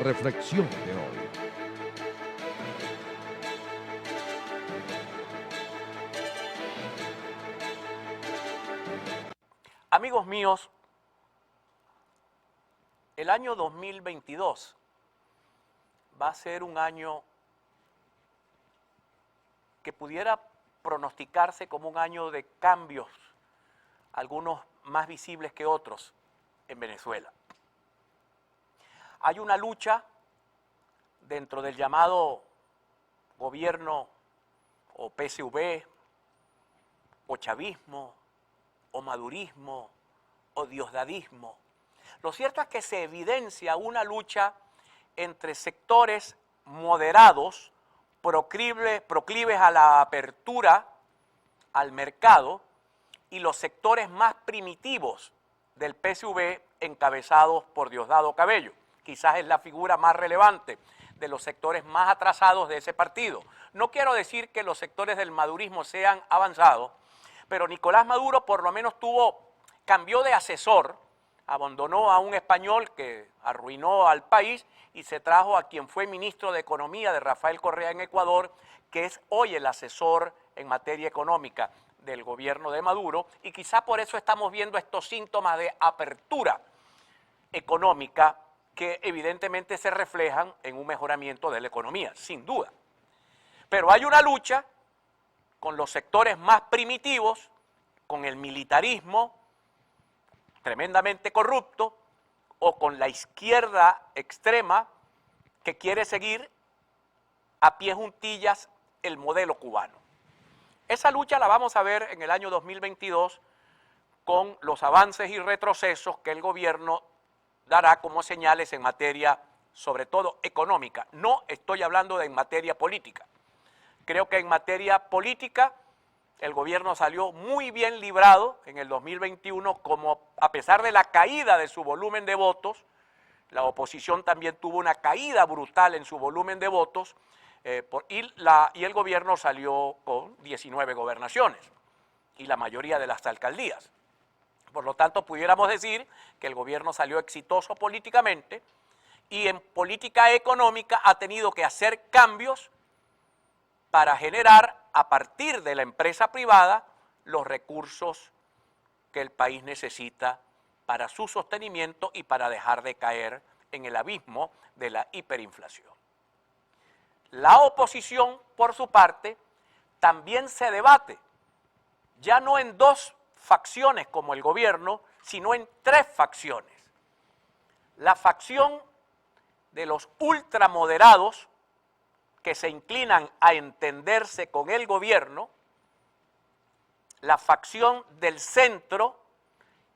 Reflexión de hoy. Amigos míos, el año 2022 va a ser un año que pudiera pronosticarse como un año de cambios, algunos más visibles que otros en Venezuela. Hay una lucha dentro del llamado gobierno o PSV o chavismo o madurismo o diosdadismo. Lo cierto es que se evidencia una lucha entre sectores moderados, proclives a la apertura al mercado, y los sectores más primitivos del PSV encabezados por Diosdado Cabello. Quizás es la figura más relevante de los sectores más atrasados de ese partido. No quiero decir que los sectores del madurismo sean avanzados, pero Nicolás Maduro por lo menos cambió de asesor, abandonó a un español que arruinó al país y se trajo a quien fue ministro de Economía de Rafael Correa en Ecuador, que es hoy el asesor en materia económica del gobierno de Maduro, y quizá por eso estamos viendo estos síntomas de apertura económica que evidentemente se reflejan en un mejoramiento de la economía, sin duda. Pero hay una lucha con los sectores más primitivos, con el militarismo tremendamente corrupto, o con la izquierda extrema que quiere seguir a pie juntillas el modelo cubano. Esa lucha la vamos a ver en el año 2022 con los avances y retrocesos que el gobierno dará como señales en materia, sobre todo económica. No estoy hablando de en materia política. Creo que en materia política el gobierno salió muy bien librado en el 2021, como a pesar de la caída de su volumen de votos, la oposición también tuvo una caída brutal en su volumen de votos, y el gobierno salió con 19 gobernaciones y la mayoría de las alcaldías. Por lo tanto, pudiéramos decir que el gobierno salió exitoso políticamente, y en política económica ha tenido que hacer cambios para generar a partir de la empresa privada los recursos que el país necesita para su sostenimiento y para dejar de caer en el abismo de la hiperinflación. La oposición, por su parte, también se debate, ya no en dos facciones como el gobierno, sino en tres facciones. La facción de los ultramoderados, que se inclinan a entenderse con el gobierno, la facción del centro,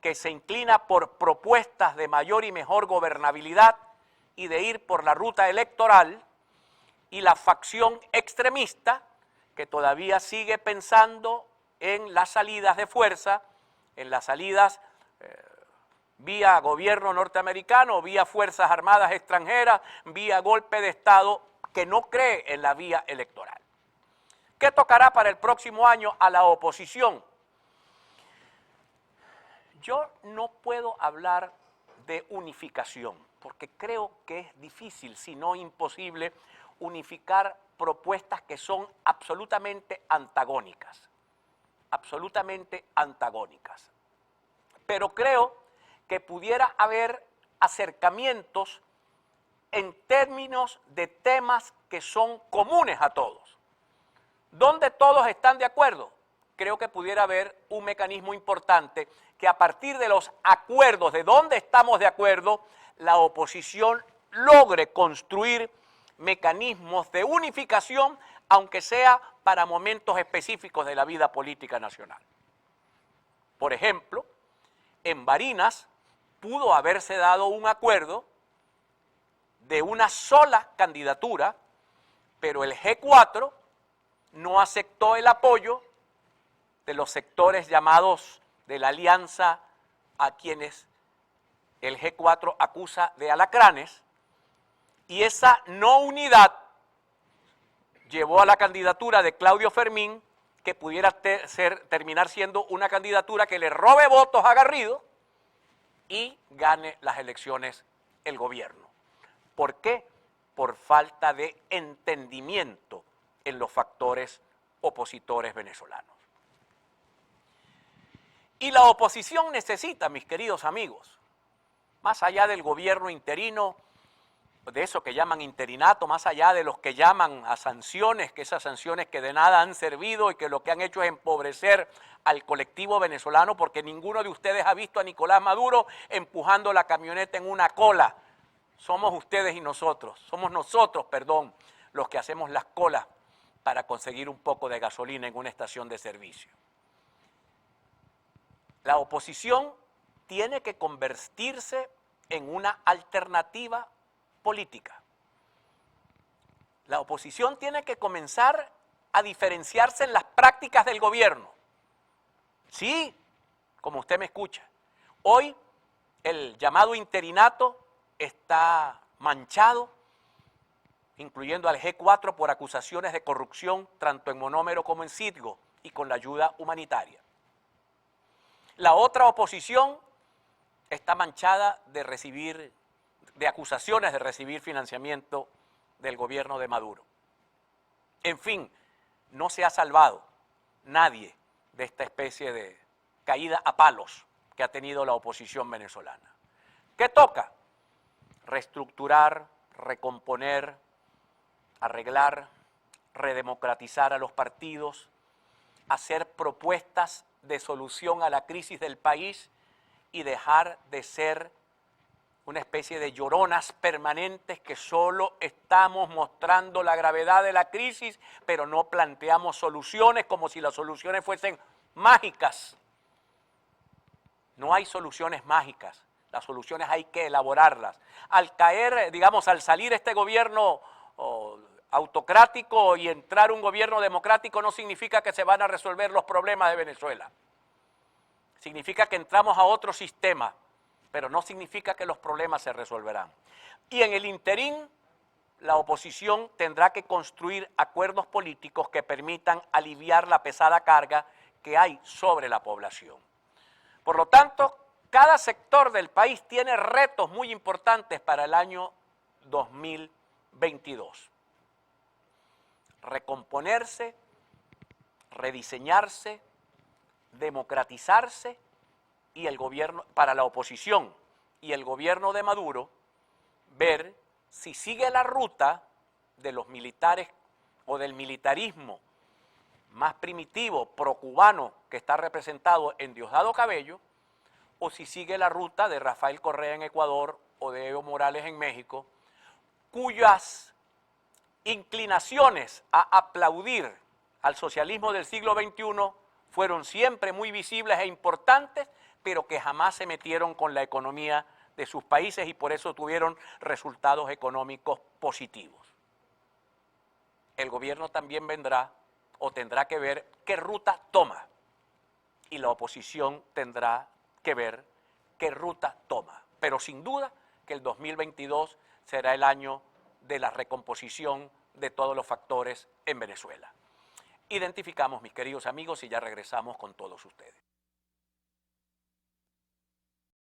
que se inclina por propuestas de mayor y mejor gobernabilidad y de ir por la ruta electoral, y la facción extremista, que todavía sigue pensando en las salidas de fuerza, en las salidas vía gobierno norteamericano, vía fuerzas armadas extranjeras, vía golpe de Estado, que no cree en la vía electoral. ¿Qué tocará para el próximo año a la oposición? Yo no puedo hablar de unificación, porque creo que es difícil, si no imposible, unificar propuestas que son absolutamente antagónicas. Absolutamente antagónicas. Pero creo que pudiera haber acercamientos en términos de temas que son comunes a todos. ¿Dónde todos están de acuerdo? Creo que pudiera haber un mecanismo importante que a partir de los acuerdos, de dónde estamos de acuerdo, la oposición logre construir mecanismos de unificación, aunque sea para momentos específicos de la vida política nacional. Por ejemplo, en Barinas pudo haberse dado un acuerdo de una sola candidatura, pero el G4 no aceptó el apoyo de los sectores llamados de la alianza, a quienes el G4 acusa de alacranes, y esa no unidad llevó a la candidatura de Claudio Fermín, que pudiera terminar siendo una candidatura que le robe votos a Garrido y gane las elecciones el gobierno. ¿Por qué? Por falta de entendimiento en los factores opositores venezolanos. Y la oposición necesita, mis queridos amigos, más allá del gobierno interino, de eso que llaman interinato, más allá de los que llaman a sanciones, que esas sanciones que de nada han servido y que lo que han hecho es empobrecer al colectivo venezolano, porque ninguno de ustedes ha visto a Nicolás Maduro empujando la camioneta en una cola. Somos ustedes y nosotros, somos nosotros, perdón, los que hacemos las colas para conseguir un poco de gasolina en una estación de servicio. La oposición tiene que convertirse en una alternativa política. La oposición tiene que comenzar a diferenciarse en las prácticas del gobierno. Sí, como usted me escucha. Hoy el llamado interinato está manchado, incluyendo al G4 por acusaciones de corrupción, tanto en Monómero como en Citgo, y con la ayuda humanitaria. La otra oposición está manchada de acusaciones de recibir financiamiento del gobierno de Maduro. En fin, no se ha salvado nadie de esta especie de caída a palos que ha tenido la oposición venezolana. ¿Qué toca? Reestructurar, recomponer, arreglar, redemocratizar a los partidos, hacer propuestas de solución a la crisis del país y dejar de ser una especie de lloronas permanentes que solo estamos mostrando la gravedad de la crisis, pero no planteamos soluciones como si las soluciones fuesen mágicas. No hay soluciones mágicas, las soluciones hay que elaborarlas. Al caer, digamos, al salir este gobierno autocrático y entrar un gobierno democrático no significa que se van a resolver los problemas de Venezuela. Significa que entramos a otro sistema, pero no significa que los problemas se resolverán. Y en el interín, la oposición tendrá que construir acuerdos políticos que permitan aliviar la pesada carga que hay sobre la población. Por lo tanto, cada sector del país tiene retos muy importantes para el año 2022. Recomponerse, rediseñarse, democratizarse y el gobierno, para la oposición y el gobierno de Maduro, ver si sigue la ruta de los militares o del militarismo más primitivo, procubano, que está representado en Diosdado Cabello, o si sigue la ruta de Rafael Correa en Ecuador o de Evo Morales en México, cuyas inclinaciones a aplaudir al socialismo del siglo XXI fueron siempre muy visibles e importantes, pero que jamás se metieron con la economía de sus países y por eso tuvieron resultados económicos positivos. El gobierno también vendrá o tendrá que ver qué ruta toma y la oposición tendrá que ver qué ruta toma. Pero sin duda que el 2022 será el año de la recomposición de todos los factores en Venezuela. Identificamos, mis queridos amigos, y ya regresamos con todos ustedes.